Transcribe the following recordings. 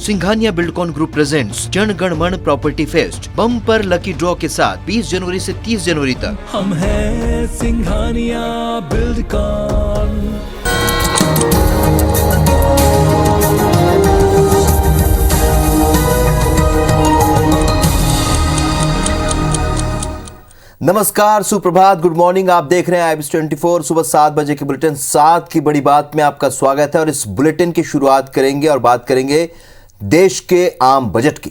Singhania Buildcon group presents Jana Gana मन property fest bumper lucky draw के साथ 20 जनवरी से 30 जनवरी तक। हम हैं सिंघानिया बिल्डकॉन। नमस्कार, सुप्रभात, गुड मॉर्निंग। आप देख रहे हैं IBC 24 सुबह 7 बजे की बुलेटिन 7 की बड़ी बात में आपका स्वागत है। और इस बुलेटिन की शुरुआत करेंगे और बात करेंगे देश के आम बजट की।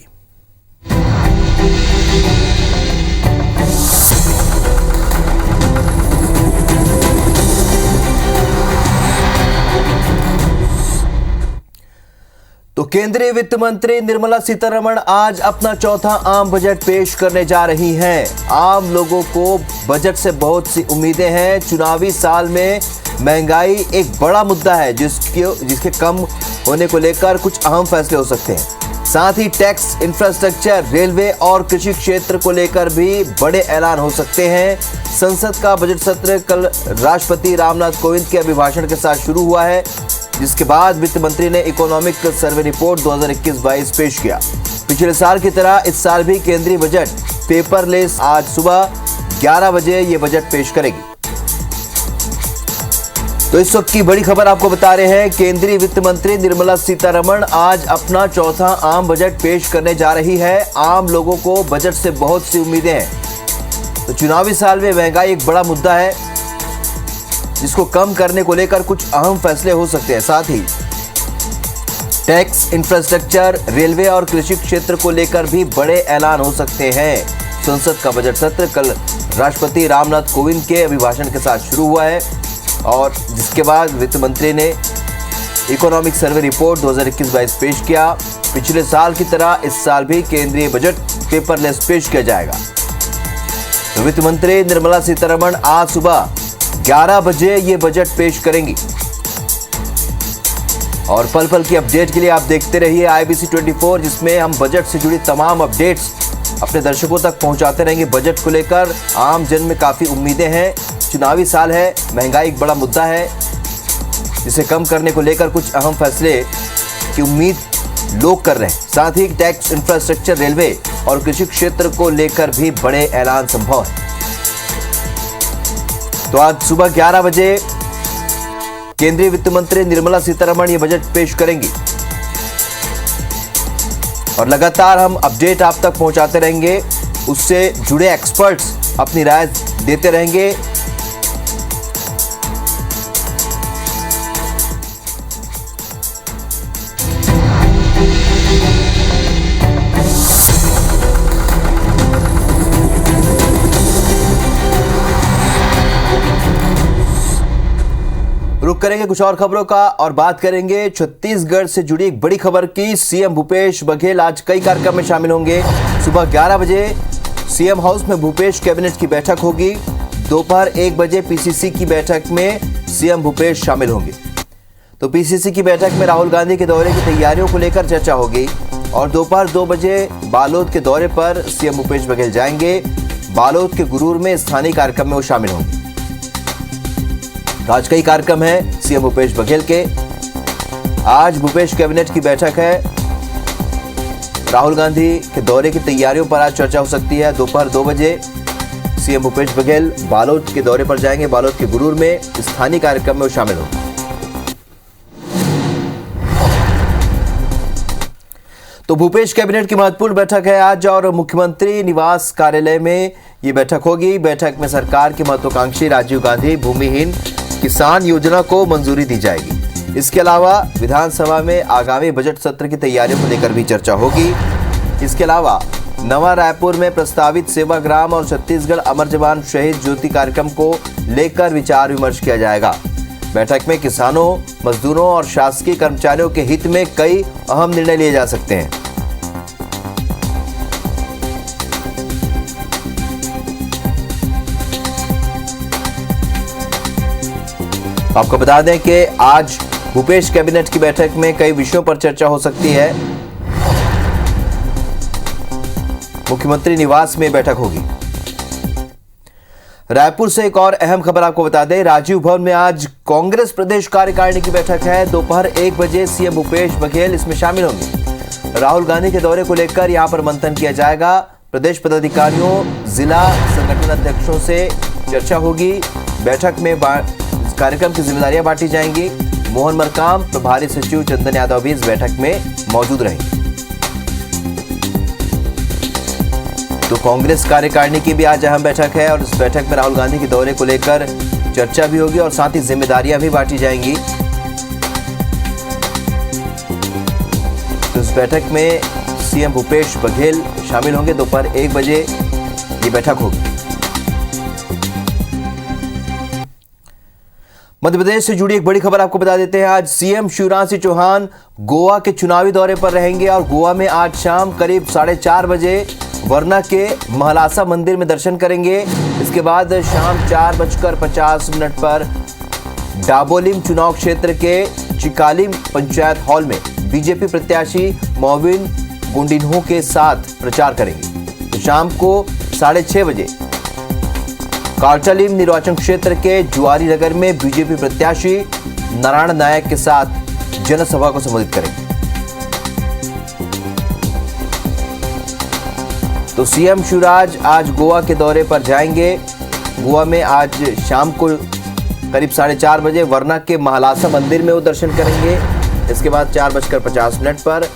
तो केंद्रीय वित्त मंत्री निर्मला सीतारमण आज अपना चौथा आम बजट पेश करने जा रही हैं। आम लोगों को बजट से बहुत सी उम्मीदें हैं। चुनावी साल में महंगाई एक बड़ा मुद्दा है जिसके कम होने को लेकर कुछ अहम फैसले हो सकते हैं। साथ ही टैक्स, इंफ्रास्ट्रक्चर, रेलवे और कृषि क्षेत्र को लेकर भी बड़े ऐलान हो सकते हैं। संसद का बजट सत्र कल राष्ट्रपति रामनाथ कोविंद के अभिभाषण के साथ शुरू हुआ है, जिसके बाद वित्त मंत्री ने इकोनॉमिक सर्वे रिपोर्ट 2021-22 पेश किया। पिछले साल की तरह इस साल भी केंद्रीय बजट पेपरलेस आज सुबह 11 बजे ये बजट पेश करेगी। तो इस वक्त की बड़ी खबर आपको बता रहे हैं, केंद्रीय वित्त मंत्री निर्मला सीतारमण आज अपना चौथा आम बजट पेश करने जा रही है। आम लोगों को बजट से बहुत सी उम्मीदें हैं। तो चुनावी साल में महंगाई एक बड़ा मुद्दा है जिसको कम करने को लेकर कुछ अहम फैसले हो सकते हैं। साथ ही टैक्स, इंफ्रास्ट्रक्चर, रेलवे और कृषि क्षेत्र को लेकर भी बड़े ऐलान हो सकते हैं। संसद का बजट सत्र कल राष्ट्रपति रामनाथ कोविंद के अभिभाषण के साथ शुरू हुआ है और जिसके बाद वित्त मंत्री ने इकोनॉमिक सर्वे रिपोर्ट 2021-22 पेश किया। पिछले साल की तरह इस साल भी केंद्रीय बजट पेपरलेस पेश किया जाएगा। तो वित्त मंत्री निर्मला सीतारमण आज सुबह 11 बजे ये बजट पेश करेंगी। और पल पल की अपडेट के लिए आप देखते रहिए IBC 24, जिसमें हम बजट से जुड़ी तमाम अपडेट्स अपने दर्शकों तक पहुंचाते रहेंगे। बजट को लेकर आम जन में काफी उम्मीदें हैं। चुनावी साल है, महंगाई एक बड़ा मुद्दा है जिसे कम करने को लेकर कुछ अहम फैसले की उम्मीद लोग कर रहे हैं। साथ ही टैक्स, इंफ्रास्ट्रक्चर, रेलवे और कृषि क्षेत्र को लेकर भी बड़े ऐलान संभव है। तो आज सुबह 11 बजे केंद्रीय वित्त मंत्री निर्मला सीतारमण ये बजट पेश करेंगी और लगातार हम अपडेट आप तक पहुंचाते रहेंगे। उससे जुड़े एक्सपर्ट्स अपनी राय देते रहेंगे। रुक करेंगे कुछ और खबरों का और बात करेंगे छत्तीसगढ़ से जुड़ी एक बड़ी खबर की। सीएम भूपेश बघेल आज कई कार्यक्रम में शामिल होंगे। सुबह 11 बजे सीएम हाउस में भूपेश कैबिनेट की बैठक होगी। दोपहर 1 बजे PCC की बैठक में सीएम भूपेश शामिल होंगे। तो PCC की बैठक में राहुल गांधी के दौरे की तैयारियों को लेकर चर्चा होगी और दोपहर 2 बजे बालोद के दौरे पर सीएम भूपेश बघेल जाएंगे। बालोद के गुरूर में स्थानीय कार्यक्रम में वो शामिल होंगे। आज कई कार्यक्रम हैं सीएम भूपेश बघेल के। आज भूपेश कैबिनेट की बैठक है। राहुल गांधी के दौरे की तैयारियों पर आज चर्चा हो सकती है। दोपहर 2 बजे सीएम भूपेश बघेल बालोद के दौरे पर जाएंगे। बालोद के गुरूर में स्थानीय कार्यक्रम में वो शामिल होंगे। तो भूपेश कैबिनेट की महत्वपूर्ण बैठक है आज और मुख्यमंत्री निवास कार्यालय में ये बैठक होगी। बैठक में सरकार की महत्वाकांक्षी राजीव गांधी भूमिहीन किसान योजना को मंजूरी दी जाएगी। इसके अलावा विधानसभा में आगामी बजट सत्र की तैयारियों को लेकर भी चर्चा होगी। इसके अलावा नवा रायपुर में प्रस्तावित सेवाग्राम और छत्तीसगढ़ अमर जवान शहीद ज्योति कार्यक्रम को लेकर विचार विमर्श किया जाएगा। बैठक में किसानों, मजदूरों और शासकीय कर्मचारियों के हित में कई अहम निर्णय लिए जा सकते हैं। आपको बता दें कि आज भूपेश कैबिनेट की बैठक में कई विषयों पर चर्चा हो सकती है। मुख्यमंत्री निवास में बैठक होगी। रायपुर से एक और अहम खबर आपको बता दें, राजीव भवन में आज कांग्रेस प्रदेश कार्यकारिणी की बैठक है। दोपहर 1 बजे सीएम भूपेश बघेल इसमें शामिल होंगे। राहुल गांधी के दौरे को लेकर यहां पर मंथन किया जाएगा। प्रदेश पदाधिकारियों, जिला संगठन अध्यक्षों से चर्चा होगी। बैठक में इस कार्यक्रम की जिम्मेदारियां बांटी जाएंगी। मोहन मरकाम, प्रभारी सचिव चंदन यादव भी इस बैठक में मौजूद रहेंगे। तो कांग्रेस कार्यकारिणी की भी आज अहम बैठक है और इस बैठक में राहुल गांधी के दौरे को लेकर चर्चा भी होगी और साथ ही जिम्मेदारियां भी बांटी जाएंगी। तो इस बैठक में सीएम भूपेश बघेल शामिल होंगे। दोपहर 1 बजे ये बैठक होगी। मध्य प्रदेश से जुड़ी एक बड़ी खबर आपको बता देते हैं। आज सीएम शिवराज सिंह चौहान गोवा के चुनावी दौरे पर रहेंगे और गोवा में आज शाम करीब 4:30 बजे वरना के महलासा मंदिर में दर्शन करेंगे। इसके बाद शाम 4:50 पर डाबोलिम चुनाव क्षेत्र के चिकालिम पंचायत हॉल में बीजेपी प्रत्याशी मोविन गुंडिन्हो के साथ प्रचार करेंगे। तो शाम को 6:30 बजे कार्टालिम निर्वाचन क्षेत्र के जुआरी नगर में बीजेपी प्रत्याशी नारायण नायक के साथ जनसभा को संबोधित करेंगे। तो सीएम शिवराज आज गोवा के दौरे पर जाएंगे। गोवा में आज शाम को करीब 4:30 बजे वरना के महलासा मंदिर में वो दर्शन करेंगे। इसके बाद 4:50 पर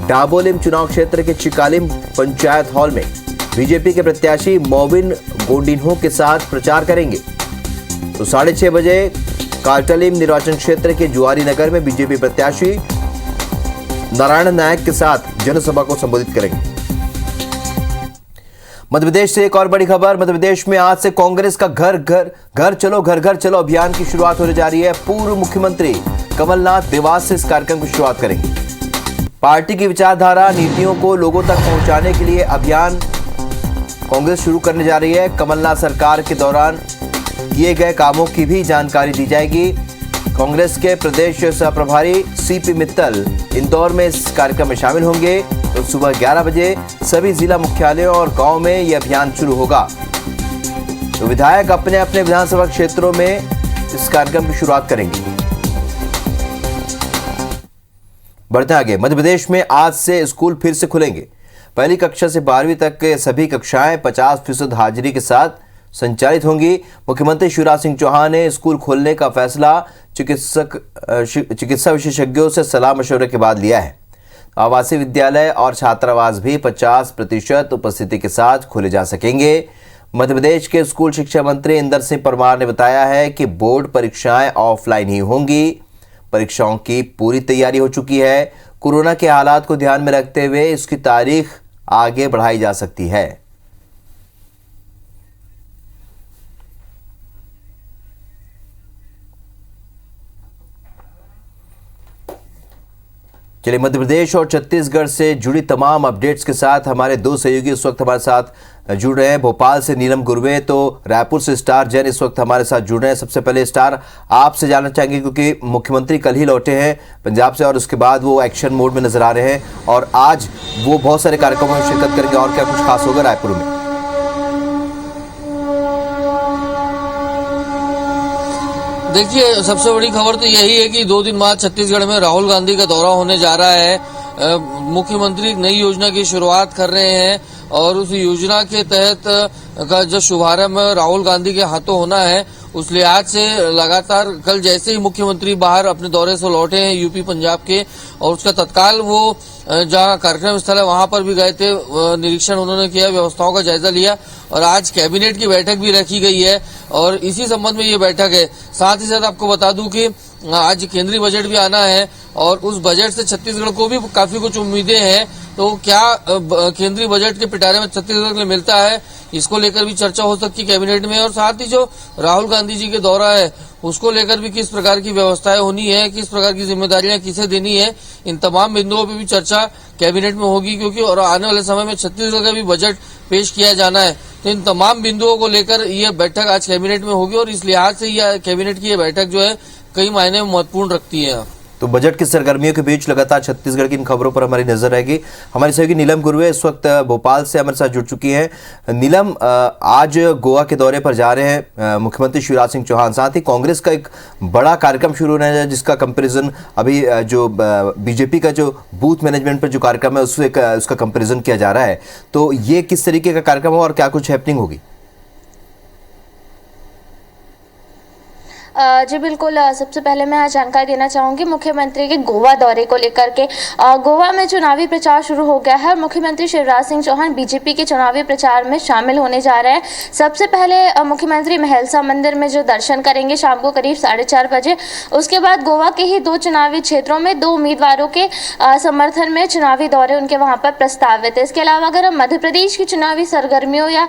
डाबोलिम चुनाव क्षेत्र के चिकालिम पंचायत हॉल में बीजेपी के प्रत्याशी मोविन गुंडिन्हो के साथ प्रचार करेंगे। तो 6:30 बजे कार्टालिम निर्वाचन क्षेत्र के जुआरी नगर में बीजेपी प्रत्याशी नारायण नायक के साथ जनसभा को संबोधित करेंगे। मध्य प्रदेश से एक और बड़ी खबर। मध्य प्रदेश में आज से कांग्रेस का घर घर चलो अभियान की शुरुआत होने जा रही है। पूर्व मुख्यमंत्री कमलनाथ देवास से इस कार्यक्रम की शुरुआत करेंगे। पार्टी की विचारधारा, नीतियों को लोगों तक पहुंचाने के लिए अभियान कांग्रेस शुरू करने जा रही है। कमलनाथ सरकार के दौरान किए गए कामों की भी जानकारी दी जाएगी। कांग्रेस के प्रदेश सह प्रभारी सीपी मित्तल इंदौर में इस कार्यक्रम में शामिल होंगे। तो सुबह 11 बजे सभी जिला मुख्यालयों और गांव में यह अभियान शुरू होगा। तो विधायक अपने अपने विधानसभा क्षेत्रों में इस कार्यक्रम की शुरुआत करेंगे। बढ़ते आगे, मध्य प्रदेश में आज से स्कूल फिर से खुलेंगे। पहली कक्षा से 12वीं तक के सभी कक्षाएं 50% हाजिरी के साथ संचालित होंगी। मुख्यमंत्री शिवराज सिंह चौहान ने स्कूल खोलने का फैसला चिकित्सा विशेषज्ञों से सलाह मशवरे के बाद लिया है। आवासीय विद्यालय और छात्रावास भी 50% उपस्थिति के साथ खोले जा सकेंगे। मध्य प्रदेश के स्कूल शिक्षा मंत्री इंदर सिंह परमार ने बताया है कि बोर्ड परीक्षाएं ऑफलाइन ही होंगी। परीक्षाओं की पूरी तैयारी हो चुकी है। कोरोना के हालात को ध्यान में रखते हुए इसकी तारीख आगे बढ़ाई जा सकती है। चलिए, मध्य प्रदेश और छत्तीसगढ़ से जुड़ी तमाम अपडेट्स के साथ हमारे दो सहयोगी इस वक्त हमारे साथ जुड़ रहे हैं। भोपाल से नीलम गुरवे, तो रायपुर से स्टार जैन इस वक्त हमारे साथ जुड़ रहे हैं। सबसे पहले स्टार, आपसे जानना चाहेंगे क्योंकि मुख्यमंत्री कल ही लौटे हैं पंजाब से और उसके बाद वो एक्शन मोड में नजर आ रहे हैं और आज वो बहुत सारे कार्यक्रमों में शिरकत करेंगे। और क्या कुछ खास होगा रायपुर में? देखिए, सबसे बड़ी खबर तो यही है कि 2 दिन बाद छत्तीसगढ़ में राहुल गांधी का दौरा होने जा रहा है। मुख्यमंत्री एक नई योजना की शुरुआत कर रहे हैं और उस योजना के तहत का जो शुभारंभ राहुल गांधी के हाथों होना है, उस लिहाज से लगातार कल जैसे ही मुख्यमंत्री बाहर अपने दौरे से लौटे हैं यूपी पंजाब के, और उसका तत्काल वो जहां कार्यक्रम स्थल है वहां पर भी गए थे, निरीक्षण उन्होंने किया, व्यवस्थाओं का जायजा लिया और आज कैबिनेट की बैठक भी रखी गई है और इसी संबंध में ये बैठक है। साथ ही साथ आपको बता दूं कि आज केंद्रीय बजट भी आना है और उस बजट से छत्तीसगढ़ को भी काफी कुछ उम्मीदें हैं। तो क्या केंद्रीय बजट के पिटारे में छत्तीसगढ़ को मिलता है, इसको लेकर भी चर्चा हो सकती है कैबिनेट में। और साथ ही जो राहुल गांधी जी के दौरा है उसको लेकर भी किस प्रकार की व्यवस्थाएं होनी है, किस प्रकार की जिम्मेदारियां किसे देनी है, इन तमाम बिंदुओं पर भी चर्चा कैबिनेट में होगी। क्योंकि और आने वाले समय में छत्तीसगढ़ का भी बजट पेश किया जाना है, तो इन तमाम बिंदुओं को लेकर यह बैठक आज कैबिनेट में होगी और इस लिहाज से यह कैबिनेट की यह बैठक जो है कई मायने में महत्वपूर्ण रखती है। तो बजट की सरगर्मियों के बीच लगातार छत्तीसगढ़ की इन खबरों पर हमारी नजर रहेगी। हमारी सहयोगी नीलम गुरुवे इस वक्त भोपाल से हमारे साथ जुड़ चुकी हैं। नीलम, आज गोवा के दौरे पर जा रहे हैं मुख्यमंत्री शिवराज सिंह चौहान, साथ ही कांग्रेस का एक बड़ा कार्यक्रम शुरू होने है जिसका कंपैरिजन अभी जो बीजेपी का जो बूथ मैनेजमेंट पर जो कार्यक्रम है उसका कंपैरिजन किया जा रहा है। तो ये किस तरीके का कार्यक्रम है और क्या कुछ हैपनिंग होगी? जी बिल्कुल, सबसे पहले मैं आज जानकारी देना चाहूँगी मुख्यमंत्री के गोवा दौरे को लेकर के। गोवा में चुनावी प्रचार शुरू हो गया है और मुख्यमंत्री शिवराज सिंह चौहान बीजेपी के चुनावी प्रचार में शामिल होने जा रहे हैं। सबसे पहले मुख्यमंत्री महलसा मंदिर में जो दर्शन करेंगे शाम को करीब 4:30 बजे। उसके बाद गोवा के ही 2 चुनावी क्षेत्रों में 2 उम्मीदवारों के समर्थन में चुनावी दौरे उनके वहाँ पर प्रस्तावित है। इसके अलावा अगर हम मध्य प्रदेश की चुनावी सरगर्मियों या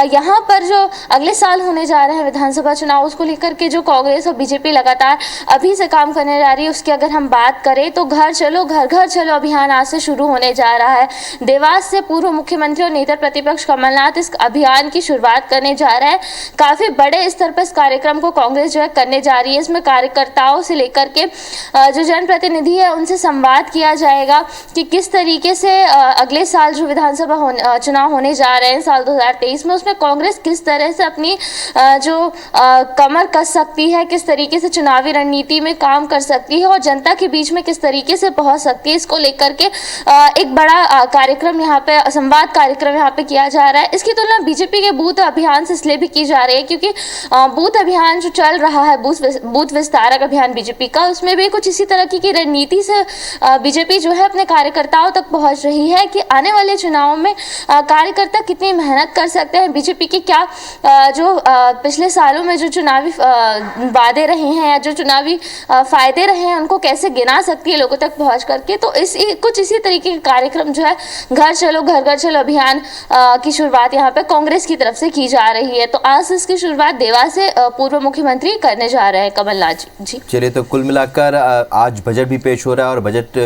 यहाँ पर जो अगले साल होने जा रहे हैं विधानसभा चुनाव, उसको लेकर के जो कांग्रेस और बीजेपी लगातार अभी से काम करने जा रही है, उसकी अगर हम बात करें तो घर चलो घर घर चलो अभियान आज से शुरू होने जा रहा है। देवास से पूर्व मुख्यमंत्री और नेता प्रतिपक्ष कमलनाथ इस अभियान की शुरुआत करने जा रहे हैं। काफी बड़े स्तर पर इस कार्यक्रम को कांग्रेस जो है करने जा रही है। इसमें कार्यकर्ताओं से लेकर के जो जनप्रतिनिधि है उनसे संवाद किया जाएगा कि किस तरीके से अगले साल जो विधानसभा चुनाव होने जा रहे हैं साल 2023 में, उसमें कांग्रेस किस तरह से अपनी जो कमर कस सकती है, किस तरीके से चुनावी रणनीति में काम कर सकती है और जनता के बीच में किस तरीके से पहुंच सकती है, इसको लेकर के एक बड़ा कार्यक्रम यहाँ पे, संवाद कार्यक्रम यहाँ पे किया जा रहा है। इसकी तुलना बीजेपी के बूथ अभियान से इसलिए भी की जा रही है क्योंकि बूथ अभियान जो चल रहा है, बूथ विस्तारक अभियान बीजेपी का, उसमें भी कुछ इसी तरह की रणनीति से बीजेपी जो है अपने कार्यकर्ताओं तक पहुंच रही है कि आने वाले चुनाव में कार्यकर्ता कितनी मेहनत कर सकते हैं, बीजेपी की क्या जो पिछले सालों में जो चुनावी वादे रहे हैं या जो चुनावी फायदे रहे हैं उनको कैसे गिना सकती है लोगों तक पहुंच करके। तो कुछ इसी तरीके के कार्यक्रम जो है घर चलो अभियान की शुरुआत यहाँ पे कांग्रेस की तरफ से की जा रही है। तो आज इसकी शुरुआत देवास से पूर्व मुख्यमंत्री करने जा रहे हैं कमलनाथ जी। चलिए, तो कुल मिलाकर आज बजट भी पेश हो रहा है और बजट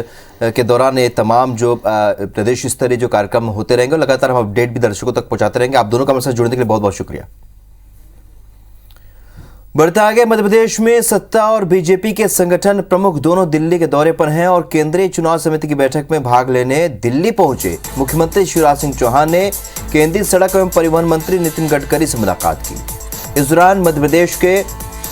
के दौरान ये तमाम जो प्रदेश स्तरीय जो कार्यक्रम होते रहेंगे, लगातार हम अपडेट भी दर्शकों तक पहुंचाते रहेंगे। आप दोनों का हमारे साथ जुड़ने के लिए बहुत बहुत शुक्रिया। बढ़ते आगे, मध्य प्रदेश में सत्ता और बीजेपी के संगठन प्रमुख दोनों दिल्ली के दौरे पर हैं और केंद्रीय चुनाव समिति की बैठक में भाग लेने दिल्ली पहुंचे मुख्यमंत्री शिवराज सिंह चौहान ने केंद्रीय सड़क एवं परिवहन मंत्री नितिन गडकरी से मुलाकात की। इस दौरान मध्य प्रदेश के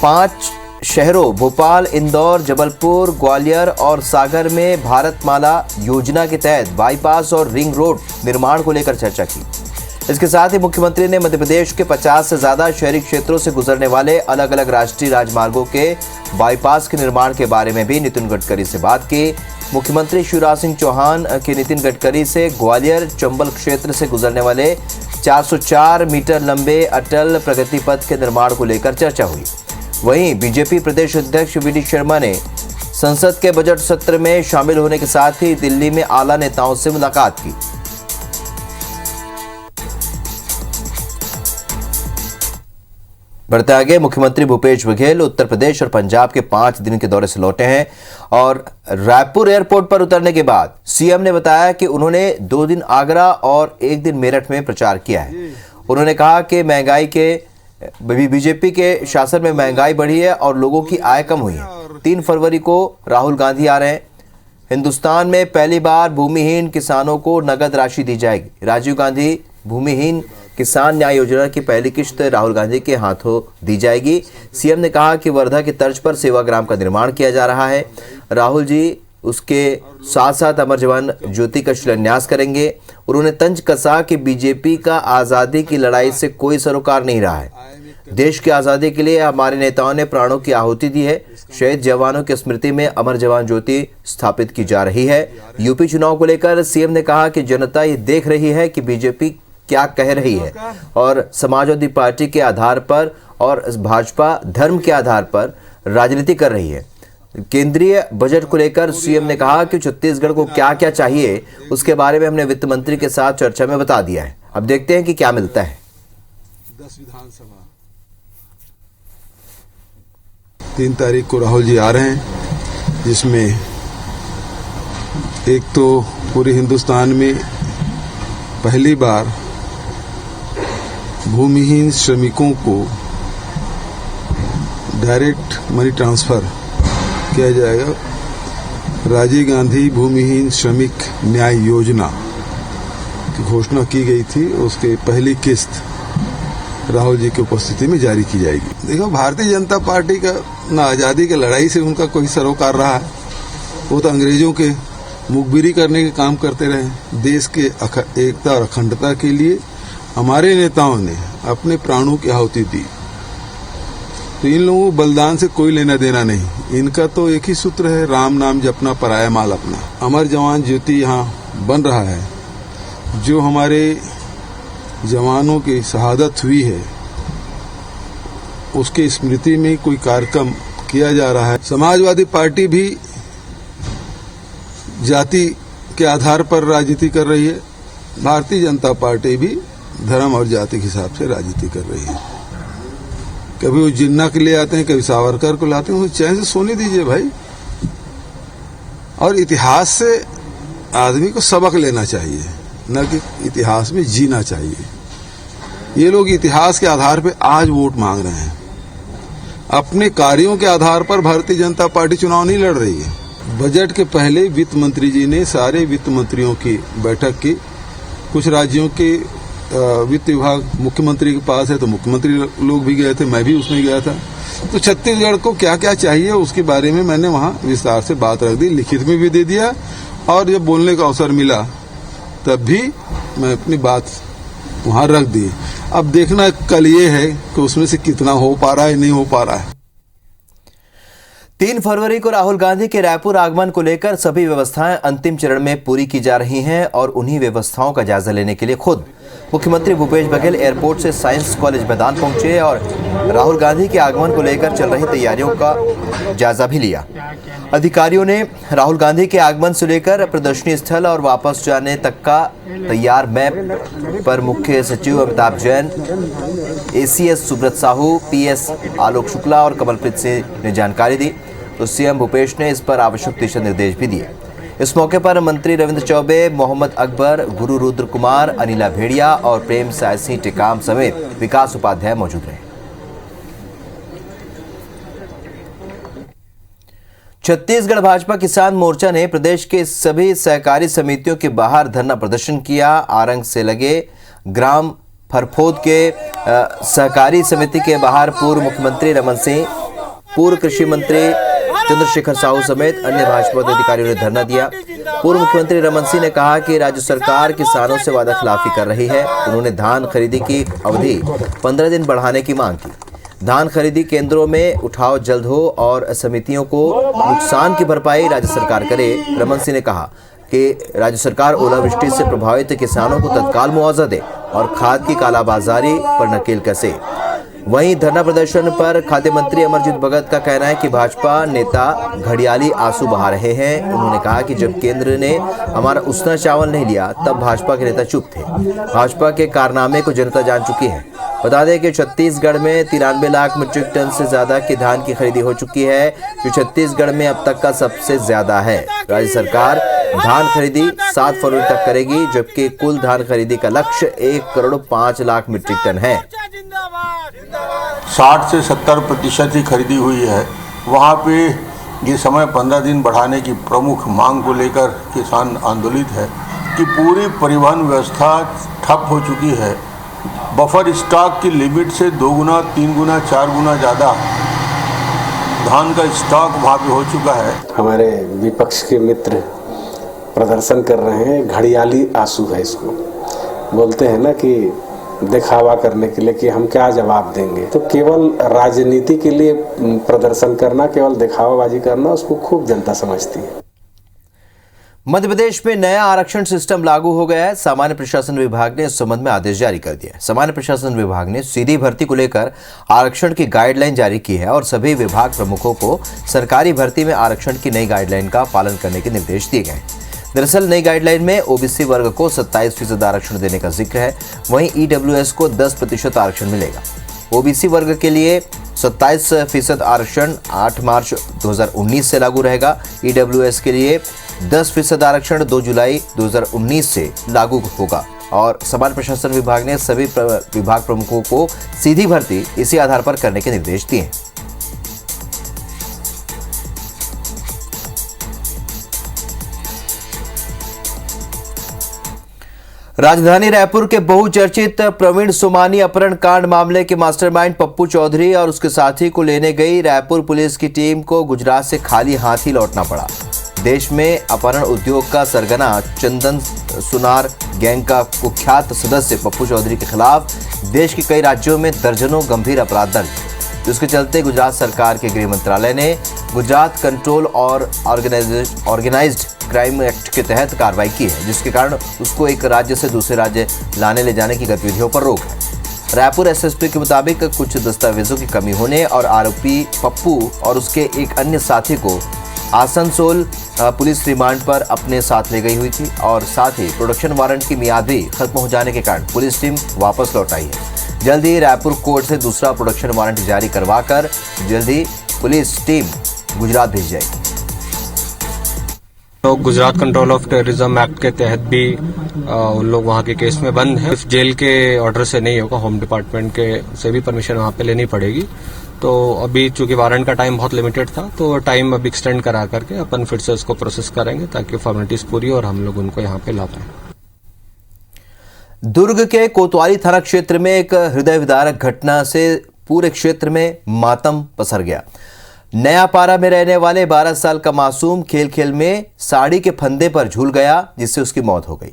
5 शहरों भोपाल, इंदौर, जबलपुर, ग्वालियर और सागर में भारतमाला योजना के तहत बाईपास और रिंग रोड निर्माण को लेकर चर्चा की। इसके साथ ही मुख्यमंत्री ने मध्य प्रदेश के 50 से ज्यादा शहरी क्षेत्रों से गुजरने वाले अलग अलग राष्ट्रीय राजमार्गों के बाईपास के निर्माण के बारे में भी नितिन गडकरी से बात की। मुख्यमंत्री शिवराज सिंह चौहान की नितिन गडकरी से ग्वालियर चंबल क्षेत्र से गुजरने वाले 404 मीटर लंबे अटल प्रगति पथ के निर्माण को लेकर चर्चा हुई। वहीं बीजेपी प्रदेश अध्यक्ष वी डी शर्मा ने संसद के बजट सत्र में शामिल होने के साथ ही दिल्ली में आला नेताओं से मुलाकात की। बढ़ते आगे, मुख्यमंत्री भूपेश बघेल उत्तर प्रदेश और पंजाब के 5 दिन के दौरे से लौटे हैं और रायपुर एयरपोर्ट पर उतरने के बाद सीएम ने बताया कि उन्होंने 2 दिन आगरा और 1 दिन मेरठ में प्रचार किया है। उन्होंने कहा कि महंगाई के बीजेपी के शासन में महंगाई बढ़ी है और लोगों की आय कम हुई है। 3 फरवरी को राहुल गांधी आ रहे हैं। हिंदुस्तान में पहली बार भूमिहीन किसानों को नगद राशि दी जाएगी। राजीव गांधी भूमिहीन किसान न्याय योजना की पहली किश्त राहुल गांधी के हाथों दी जाएगी। सीएम ने कहा कि वर्धा की तर्ज पर सेवाग्राम का निर्माण किया जा रहा है। राहुल जी उसके साथ साथ अमर जवान ज्योति का शिलान्यास करेंगे। उन्होंने तंज कसा कि बीजेपी का आज़ादी की लड़ाई से कोई सरोकार नहीं रहा है। देश की आज़ादी के लिए हमारे नेताओं ने प्राणों की आहुति दी है। शहीद जवानों की स्मृति में अमर जवान ज्योति स्थापित की जा रही है। यूपी चुनाव को लेकर सीएम ने कहा कि जनता ये देख रही है कि बीजेपी क्या कह रही है और समाजवादी पार्टी के आधार पर और भाजपा धर्म के आधार पर राजनीति कर रही है। केंद्रीय बजट को लेकर सीएम ने कहा कि छत्तीसगढ़ को क्या क्या चाहिए उसके बारे में हमने वित्त मंत्री के साथ चर्चा में बता दिया है। अब देखते हैं कि क्या मिलता है। 10 विधानसभा 3 तारीख को राहुल जी आ रहे हैं, जिसमें एक तो पूरे हिंदुस्तान में पहली बार भूमिहीन श्रमिकों को डायरेक्ट मनी ट्रांसफर किया जाएगा राजीव गांधी भूमिहीन श्रमिक न्याय योजना की घोषणा की गई थी। उसके पहली किस्त राहुल जी की उपस्थिति में जारी की जाएगी। देखो, भारतीय जनता पार्टी का न आजादी की लड़ाई से उनका कोई सरोकार रहा है। वो तो अंग्रेजों के मुखबिरी करने के काम करते रहे। देश के एकता और अखंडता के लिए हमारे नेताओं ने अपने प्राणों की आहुति दी। तो इन लोगों को बलिदान से कोई लेना देना नहीं। इनका तो एक ही सूत्र है, राम नाम जपना पराया माल अपना। अमर जवान ज्योति यहाँ बन रहा है। जो हमारे जवानों की शहादत हुई है उसकी स्मृति में कोई कार्यक्रम किया जा रहा है। समाजवादी पार्टी भी जाति के आधार पर राजनीति कर रही है। भारतीय जनता पार्टी भी धर्म और जाति के हिसाब से राजनीति कर रही है। कभी वो जिन्ना के लिए आते हैं, कभी सावरकर को लाते हैं। चैन से सोने दीजिए भाई। और इतिहास से आदमी को सबक लेना चाहिए, न कि इतिहास में जीना चाहिए। ये लोग इतिहास के आधार पर आज वोट मांग रहे हैं। अपने कार्यों के आधार पर भारतीय जनता पार्टी चुनाव नहीं लड़ रही है। बजट के पहले वित्त मंत्री जी ने सारे वित्त मंत्रियों की बैठक की। कुछ राज्यों के वित्त विभाग मुख्यमंत्री के पास है, तो मुख्यमंत्री लोग भी गए थे, मैं भी उसमें गया था। तो छत्तीसगढ़ को क्या क्या चाहिए उसके बारे में मैंने वहां विस्तार से बात रख दी, लिखित में भी दे दिया। और जब बोलने का अवसर मिला तब भी मैं अपनी बात वहां रख दी। अब देखना कल ये है कि उसमें से कितना हो पा रहा है, नहीं हो पा रहा है। 3 फरवरी को राहुल गांधी के रायपुर आगमन को लेकर सभी व्यवस्थाएं अंतिम चरण में पूरी की जा रही हैं और उन्हीं व्यवस्थाओं का जायजा लेने के लिए खुद मुख्यमंत्री भूपेश बघेल एयरपोर्ट से साइंस कॉलेज मैदान पहुंचे और राहुल गांधी के आगमन को लेकर चल रही तैयारियों का जायजा भी लिया। अधिकारियों ने राहुल गांधी के आगमन से लेकर प्रदर्शनी स्थल और वापस जाने तक का तैयार मैप पर मुख्य सचिव अमिताभ जैन, एसीएस सुब्रत साहू, पीएस आलोक शुक्ला और कमलप्रीत सिंह ने जानकारी दी। तो सीएम भूपेश ने इस पर आवश्यक दिशा निर्देश भी दिए। इस मौके पर मंत्री रविंद्र चौबे, मोहम्मद अकबर, गुरु रुद्र कुमार, अनिला भेड़िया और प्रेम साय सिंह टेकाम समेत विकास उपाध्याय मौजूद रहे। छत्तीसगढ़ भाजपा किसान मोर्चा ने प्रदेश के सभी सहकारी समितियों के बाहर धरना प्रदर्शन किया। आरंग से लगे ग्राम फरफोद के सहकारी समिति के बाहर पूर्व मुख्यमंत्री रमन सिंह, पूर्व कृषि मंत्री चंद्रशेखर साहू समेत अन्य भाजपा पदाधिकारियों ने धरना दिया। पूर्व मुख्यमंत्री रमन सिंह ने कहा कि राज्य सरकार किसानों से वादा खिलाफी कर रही है। उन्होंने धान खरीदी की अवधि 15 दिन बढ़ाने की मांग की। धान खरीदी केंद्रों में उठाव जल्द हो और समितियों को नुकसान की भरपाई राज्य सरकार करे। रमन सिंह ने कहा कि राज्य सरकार ओलावृष्टि से प्रभावित किसानों को तत्काल मुआवजा दे और खाद की कालाबाजारी पर नकेल कसे। वहीं धरना प्रदर्शन पर खाद्य मंत्री अमरजीत भगत का कहना है कि भाजपा नेता घड़ियाली आंसू बहा रहे हैं। उन्होंने कहा कि जब केंद्र ने हमारा उसना चावल नहीं लिया तब भाजपा के नेता चुप थे। भाजपा के कारनामे को जनता जान चुकी है। बता दें कि छत्तीसगढ़ में 93 लाख मीट्रिक टन से ज्यादा की धान की खरीदी हो चुकी है, जो छत्तीसगढ़ में अब तक का सबसे ज्यादा है। राज्य सरकार धान खरीदी 7 फरवरी तक करेगी, जबकि कुल धान खरीदी का लक्ष्य 1 करोड़ 5 लाख मीट्रिक टन है। 60 से 70% ही खरीदी हुई है। वहाँ पे ये समय 15 दिन बढ़ाने की प्रमुख मांग को लेकर किसान आंदोलित है कि पूरी परिवहन व्यवस्था ठप हो चुकी है। बफर स्टॉक की लिमिट से 2 गुना, 3 गुना, 4 गुना ज़्यादा धान का स्टॉक वहाँ पे हो चुका है। हमारे विपक्ष के मित्र प्रदर्शन कर रहे हैं, घड़ियाली आंसू है इसको बोलते हैं ना, कि दिखावा करने के लिए कि हम क्या जवाब देंगे। तो केवल राजनीति के लिए प्रदर्शन करना, केवल दिखावाबाजी करना, उसको खूब जनता समझती है। मध्य प्रदेश में नया आरक्षण सिस्टम लागू हो गया है। सामान्य प्रशासन विभाग ने इस संबंध में आदेश जारी कर दिया है। सामान्य प्रशासन विभाग ने सीधी भर्ती को लेकर आरक्षण की गाइडलाइन जारी की है और सभी विभाग प्रमुखों को सरकारी भर्ती में आरक्षण की नई गाइडलाइन का पालन करने के निर्देश दिए गए। दरअसल नई गाइडलाइन में ओबीसी वर्ग को 27% आरक्षण देने का जिक्र है। वहीं ईडब्ल्यूएस को 10% आरक्षण मिलेगा। ओबीसी वर्ग के लिए 27% आरक्षण 8 मार्च 2019 से लागू रहेगा। ईडब्ल्यूएस के लिए 10% आरक्षण 2 जुलाई 2019 से लागू होगा। और सामान्य प्रशासन विभाग ने सभी विभाग प्रमुखों को सीधी भर्ती इसी आधार पर करने के निर्देश दिए हैं। राजधानी रायपुर के बहुचर्चित प्रवीण सोमानी अपहरण कांड मामले के मास्टरमाइंड पप्पू चौधरी और उसके साथी को लेने गई रायपुर पुलिस की टीम को गुजरात से खाली हाथ ही लौटना पड़ा। देश में अपहरण उद्योग का सरगना चंदन सुनार गैंग का कुख्यात सदस्य पप्पू चौधरी के खिलाफ देश के कई राज्यों में दर्जनों गंभीर अपराध दर्ज, जिसके चलते गुजरात सरकार के गृह मंत्रालय ने गुजरात कंट्रोल और ऑर्गेनाइज्ड क्राइम एक्ट के तहत कार्रवाई की है, जिसके कारण उसको एक राज्य से दूसरे राज्य लाने ले जाने की गतिविधियों पर रोक है। रायपुर एसएसपी के मुताबिक कुछ दस्तावेजों की कमी होने और आरोपी पप्पू और उसके एक अन्य साथी को आसनसोल पुलिस रिमांड पर अपने साथ ले गई हुई थी और साथ ही प्रोडक्शन वारंट की मियाद भी खत्म हो जाने के कारण पुलिस टीम वापस लौट आई है। जल्द ही रायपुर कोर्ट से दूसरा प्रोडक्शन वारंट जारी करवाकर जल्द ही पुलिस टीम गुजरात भेज जाएगी। तो Gujarat control of terrorism act के तहत भी उन लोग वहाँ के केस में बंद है। जेल के ऑर्डर से नहीं होगा, होम डिपार्टमेंट के से भी परमिशन वहाँ पे लेनी पड़ेगी। तो अभी चूंकि वारंट का टाइम बहुत लिमिटेड था तो टाइम अब एक्सटेंड करा करके अपन फिर से उसको प्रोसेस करेंगे ताकि फॉर्मेलिटीज पूरी और हम लोग उनको यहाँ पे ला पाए। दुर्ग के कोतवाली थाना क्षेत्र में एक हृदय विदारक घटना से पूरे क्षेत्र में मातम पसर गया। नया पारा में रहने वाले 12 साल का मासूम खेल खेल में साड़ी के फंदे पर झूल गया, जिससे उसकी मौत हो गई।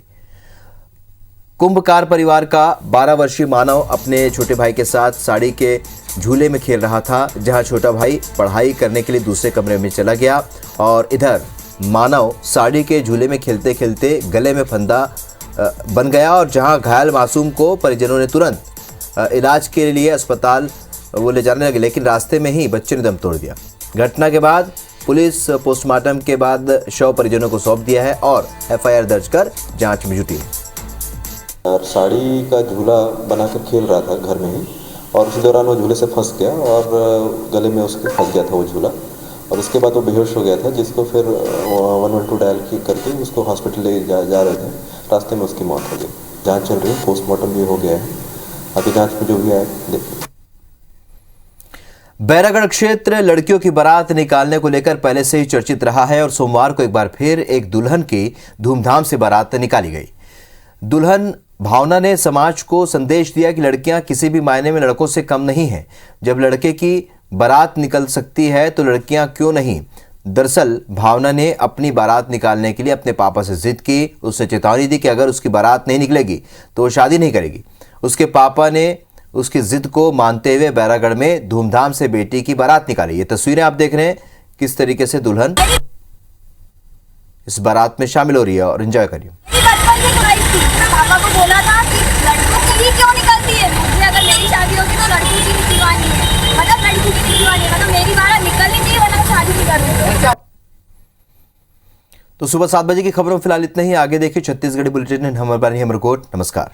कुंभकार परिवार का 12 वर्षीय मानव अपने छोटे भाई के साथ साड़ी के झूले में खेल रहा था, जहां छोटा भाई पढ़ाई करने के लिए दूसरे कमरे में चला गया और इधर मानव साड़ी के झूले में खेलते खेलते गले में फंदा बन गया और जहां घायल मासूम को परिजनों ने तुरंत इलाज के लिए अस्पताल वो ले जाने लगे, लेकिन रास्ते में ही बच्चे ने दम तोड़ दिया। घटना के बाद पुलिस पोस्टमार्टम के बाद शव परिजनों को सौंप दिया है और एफआईआर दर्ज कर जांच में जुटी है। और साड़ी का झूला बनाकर खेल रहा था घर में ही और उसी दौरान वो झूले से फंस गया और गले में उसके फंस गया था वो झूला और उसके बाद वो बेहोश हो गया था, जिसको फिर 112 डायल करके उसको हॉस्पिटल ले जा रहे थे। रास्ते में उसकी मौत हो गई। जांच चल रही है, पोस्टमार्टम भी हो गया है, अभी जांच में जो भी आए देखिए। बैरागढ़ क्षेत्र लड़कियों की बारात निकालने को लेकर पहले से ही चर्चित रहा है और सोमवार को एक बार फिर एक दुल्हन की धूमधाम से बारात निकाली गई। दुल्हन भावना ने समाज को संदेश दिया कि लड़कियां किसी भी मायने में लड़कों से कम नहीं हैं। जब लड़के की बारात निकल सकती है तो लड़कियां क्यों नहीं। दरअसल भावना ने अपनी बारात निकालने के लिए अपने पापा से जिद की। उसने चेतावनी दी कि अगर उसकी बारात नहीं निकलेगी तो वो शादी नहीं करेगी। उसके पापा ने उसकी जिद को मानते हुए बैरागढ़ में धूमधाम से बेटी की बारात निकाली। ये तस्वीरें आप देख रहे हैं किस तरीके से दुल्हन इस बारात में शामिल हो रही है और एंजॉय कर रही है। पापा को बोला था कि लड़कों के लिए क्यों निकलती है, मुझे अगर मेरी शादी होगी तो लड़कों की दीवानी है, मतलब लड़की की दीवानी है, मतलब मेरी बारात निकलनी चाहिए वरना मैं शादी नहीं करूंगी। तो सुबह 7 बजे की खबरों में फिलहाल इतना ही। आगे देखिए छत्तीसगढ़ी बुलेटिन। हमारे बारे में रिपोर्ट। नमस्कार।